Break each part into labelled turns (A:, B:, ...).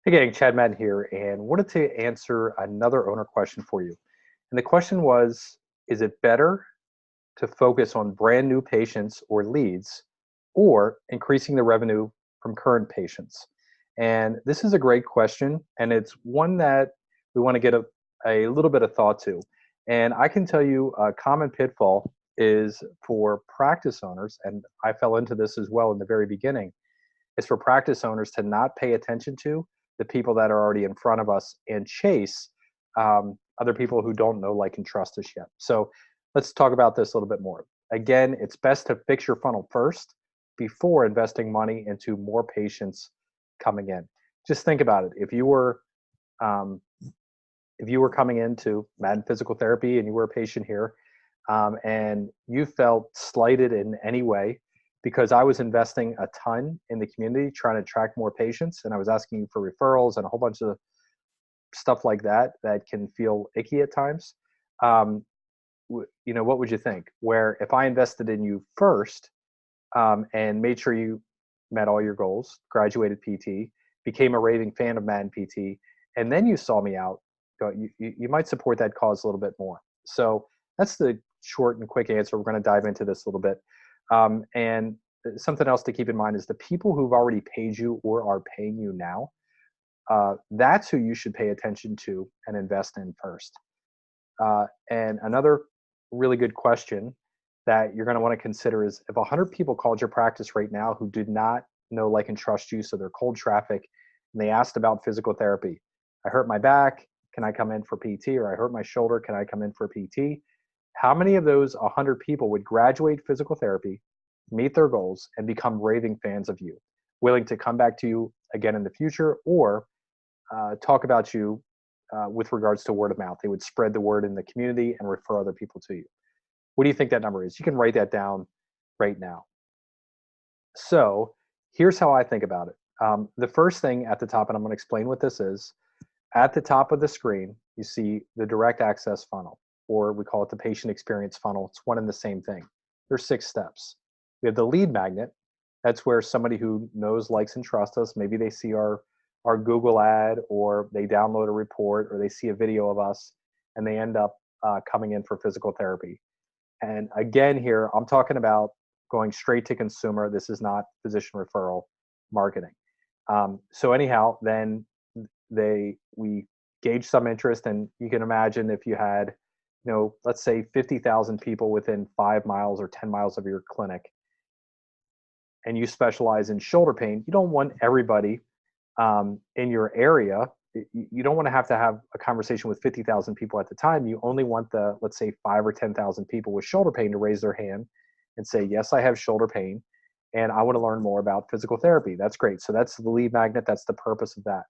A: Hey gang, Chad Madden here, and wanted to answer another owner question for you. And the question was, is it better to focus on brand new patients or leads or increasing the revenue from current patients? And this is a great question, and it's one that we want to get a little bit of thought to. And I can tell you a common pitfall is for practice owners, and I fell into this as well in the very beginning, is for practice owners to not pay attention to the people that are already in front of us and chase other people who don't know, like, and trust us yet. So let's talk about this a little bit more. Again, it's best to fix your funnel first before investing money into more patients coming in. Just think about it. Um, if you were coming into Madden Physical Therapy and you were a patient here, and you felt slighted in any way because I was investing a ton in the community trying to attract more patients, and I was asking you for referrals and a whole bunch of stuff like that that can feel icky at times. Um, what would you think? Where if I invested in you first, and made sure you met all your goals, graduated PT, became a raving fan of Madden PT, and then you saw me out, you might support that cause a little bit more. So that's the short and quick answer. We're going to dive into this a little bit. And something else to keep in mind is the people who've already paid you or are paying you now, that's who you should pay attention to and invest in first. And another really good question that you're going to want to consider is if 100 people called your practice right now who did not know, like, and trust you, so they're cold traffic, and they asked about physical therapy. I hurt my back. Can I come in for PT? Or I hurt my shoulder. Can I come in for PT? How many of those 100 people would graduate physical therapy, meet their goals, and become raving fans of you, willing to come back to you again in the future or talk about you with regards to word of mouth? They would spread the word in the community and refer other people to you. What do you think that number is? You can write that down right now. So here's how I think about it. The first thing at the top, and I'm going to explain what this is. At the top of the screen, you see the direct access funnel, or we call it the patient experience funnel. It's one and the same thing. There's 6 steps. We have the lead magnet. That's where somebody who knows, likes, and trusts us, maybe they see our Google ad, or they download a report, or they see a video of us, and they end up coming in for physical therapy. And again, here, I'm talking about going straight to consumer. This is not physician referral marketing. So anyhow, then we gauge some interest, and you can imagine if you had, let's say 50,000 people within 5 miles or 10 miles of your clinic, and you specialize in shoulder pain, you don't want everybody in your area. You don't want to have a conversation with 50,000 people at the time. You only want the, let's say, 5 or 10,000 people with shoulder pain to raise their hand and say, yes, I have shoulder pain and I want to learn more about physical therapy. That's great. So that's the lead magnet. That's the purpose of that.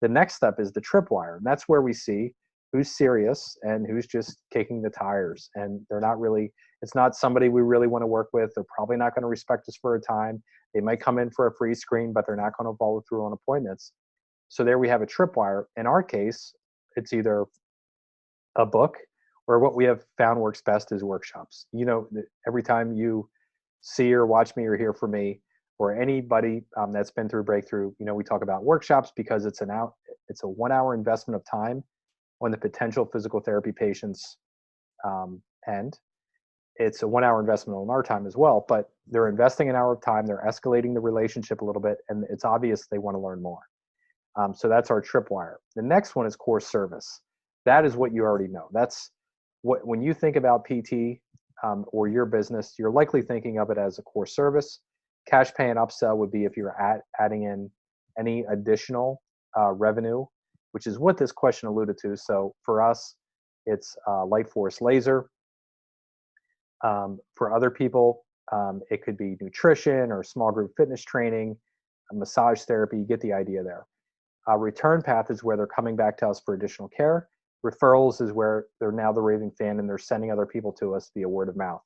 A: The next step is the tripwire. And that's where we see who's serious and who's just kicking the tires. And they're not really, it's not somebody we really want to work with. They're probably not going to respect us for a time. They might come in for a free screen, but they're not going to follow through on appointments. So there we have a tripwire. In our case, it's either a book, or what we have found works best is workshops. Every time you see or watch me or hear from me or anybody that's been through Breakthrough, we talk about workshops because it's a 1-hour investment of time on the potential physical therapy patients end. It's a 1-hour investment on our time as well, but they're investing an hour of time. They're escalating the relationship a little bit, and it's obvious they want to learn more. So that's our tripwire. The next one is core service. That is what you already know. That's what, when you think about PT or your business, you're likely thinking of it as a core service. Cash pay and upsell would be if you're adding in any additional revenue, which is what this question alluded to. So for us, it's Lightforce Laser. For other people, it could be nutrition or small group fitness training, massage therapy. You get the idea there. Return path is where they're coming back to us for additional care. Referrals is where they're now the raving fan and they're sending other people to us via word of mouth.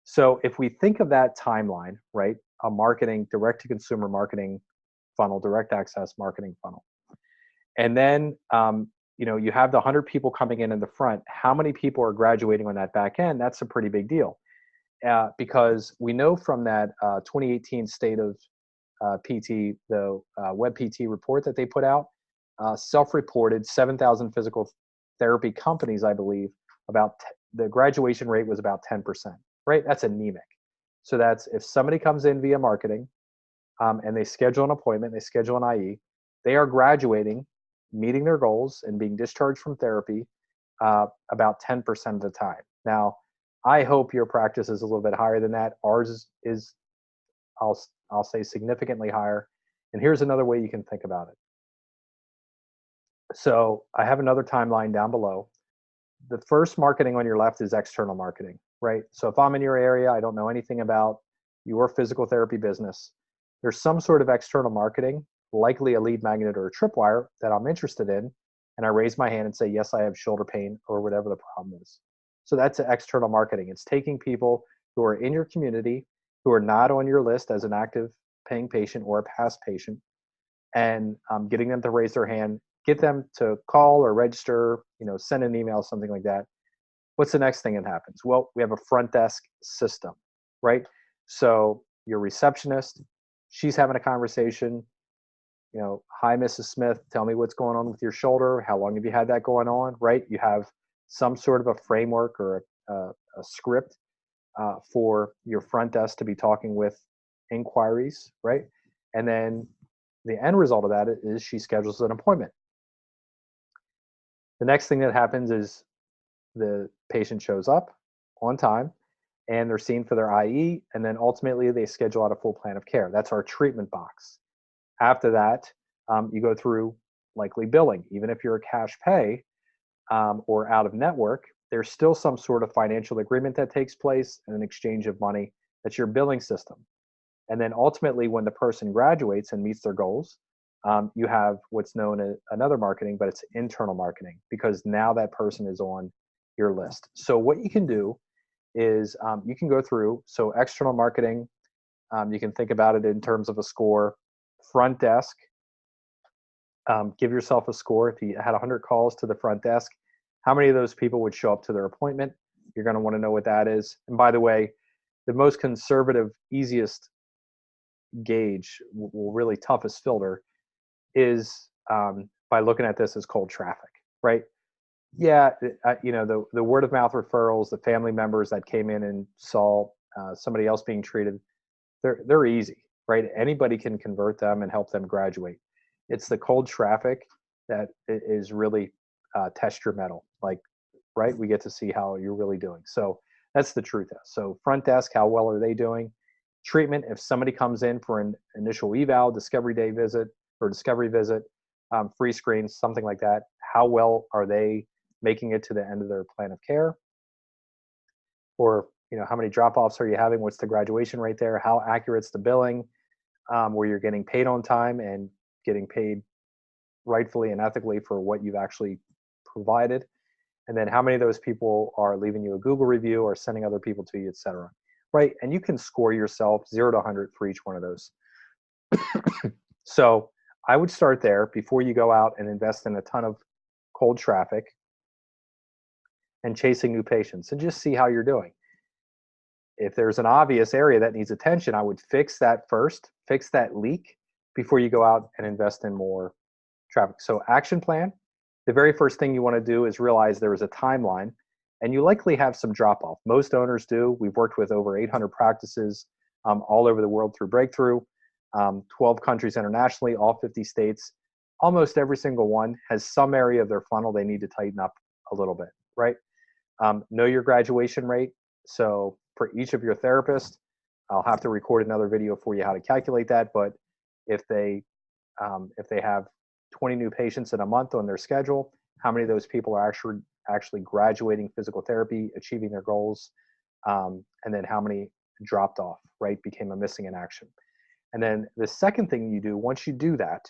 A: So if we think of that timeline, right, a marketing, direct to consumer marketing funnel, direct access marketing funnel, and then you have the 100 people coming in the front, how many people are graduating on that back end? That's a pretty big deal. Because we know from that 2018 state of PT, the Web PT report that they put out, self-reported 7,000 physical therapy companies, I believe, the graduation rate was about 10%, right? That's anemic. So that's if somebody comes in via marketing and they schedule an appointment, they schedule an IE, they are graduating, meeting their goals, and being discharged from therapy about 10% of the time. Now, I hope your practice is a little bit higher than that. Ours is I'll say significantly higher. And here's another way you can think about it. So I have another timeline down below. The first marketing on your left is external marketing, right? So if I'm in your area, I don't know anything about your physical therapy business, there's some sort of external marketing, likely a lead magnet or a tripwire that I'm interested in. And I raise my hand and say, yes, I have shoulder pain or whatever the problem is. So that's external marketing. It's taking people who are in your community, who are not on your list as an active paying patient or a past patient, and getting them to raise their hand, get them to call or register, send an email, something like that. What's the next thing that happens? Well, we have a front desk system, right? So your receptionist, she's having a conversation, hi, Mrs. Smith, tell me what's going on with your shoulder. How long have you had that going on, right? You have some sort of a framework or a script for your front desk to be talking with inquiries, right? And then the end result of that is she schedules an appointment. The next thing that happens is the patient shows up on time and they're seen for their IE, and then ultimately they schedule out a full plan of care. That's our treatment box. After that, you go through likely billing. Even if you're a cash pay or out of network, there's still some sort of financial agreement that takes place and an exchange of money. That's your billing system. And then ultimately, when the person graduates and meets their goals, you have what's known as another marketing, but it's internal marketing, because now that person is on your list. So what you can do is you can go through, so external marketing, you can think about it in terms of a score. Front desk, give yourself a score. If you had 100 calls to the front desk, how many of those people would show up to their appointment? You're going to want to know what that is. And by the way, the most conservative, easiest gauge, really toughest filter, is by looking at this as cold traffic, right? Yeah, the word of mouth referrals, the family members that came in and saw somebody else being treated, they're easy, right? Anybody can convert them and help them graduate. It's the cold traffic that is really test your mettle, right? We get to see how you're really doing. So that's the truth. So front desk, how well are they doing? Treatment, if somebody comes in for an initial eval, discovery day visit or discovery visit, free screens, something like that, how well are they making it to the end of their plan of care? Or how many drop-offs are you having? What's the graduation rate there? How accurate's the billing? Where you're getting paid on time and getting paid rightfully and ethically for what you've actually provided. And then how many of those people are leaving you a Google review or sending other people to you, et cetera. Right? And you can score yourself 0 to 100 for each one of those. So I would start there before you go out and invest in a ton of cold traffic and chasing new patients, and just see how you're doing. If there's an obvious area that needs attention, I would fix that first, fix that leak before you go out and invest in more traffic. So action plan, the very first thing you want to do is realize there is a timeline, and you likely have some drop off. Most owners do. We've worked with over 800 practices all over the world through Breakthrough, 12 countries internationally, all 50 states. Almost every single one has some area of their funnel they need to tighten up a little bit, right? Know your graduation rate. So for each of your therapists, I'll have to record another video for you how to calculate that. But if they have 20 new patients in a month on their schedule, how many of those people are actually graduating physical therapy, achieving their goals, and then how many dropped off, right, became a missing in action. And then the second thing you do once you do that,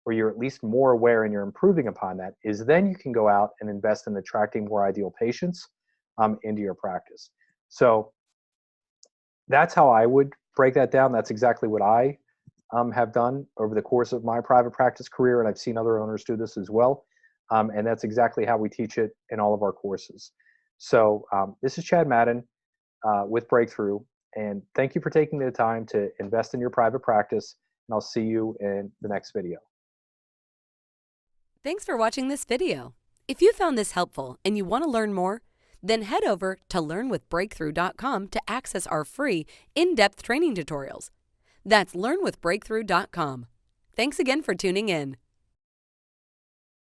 A: or you're at least more aware and you're improving upon that, is then you can go out and invest in attracting more ideal patients into your practice. So that's how I would break that down. That's exactly what I have done over the course of my private practice career, and I've seen other owners do this as well. And that's exactly how we teach it in all of our courses. So this is Chad Madden with Breakthrough, and thank you for taking the time to invest in your private practice, and I'll see you in the next video.
B: Thanks for watching this video. If you found this helpful and you want to learn more, then head over to learnwithbreakthrough.com to access our free, in-depth training tutorials. That's learnwithbreakthrough.com. Thanks again for tuning in.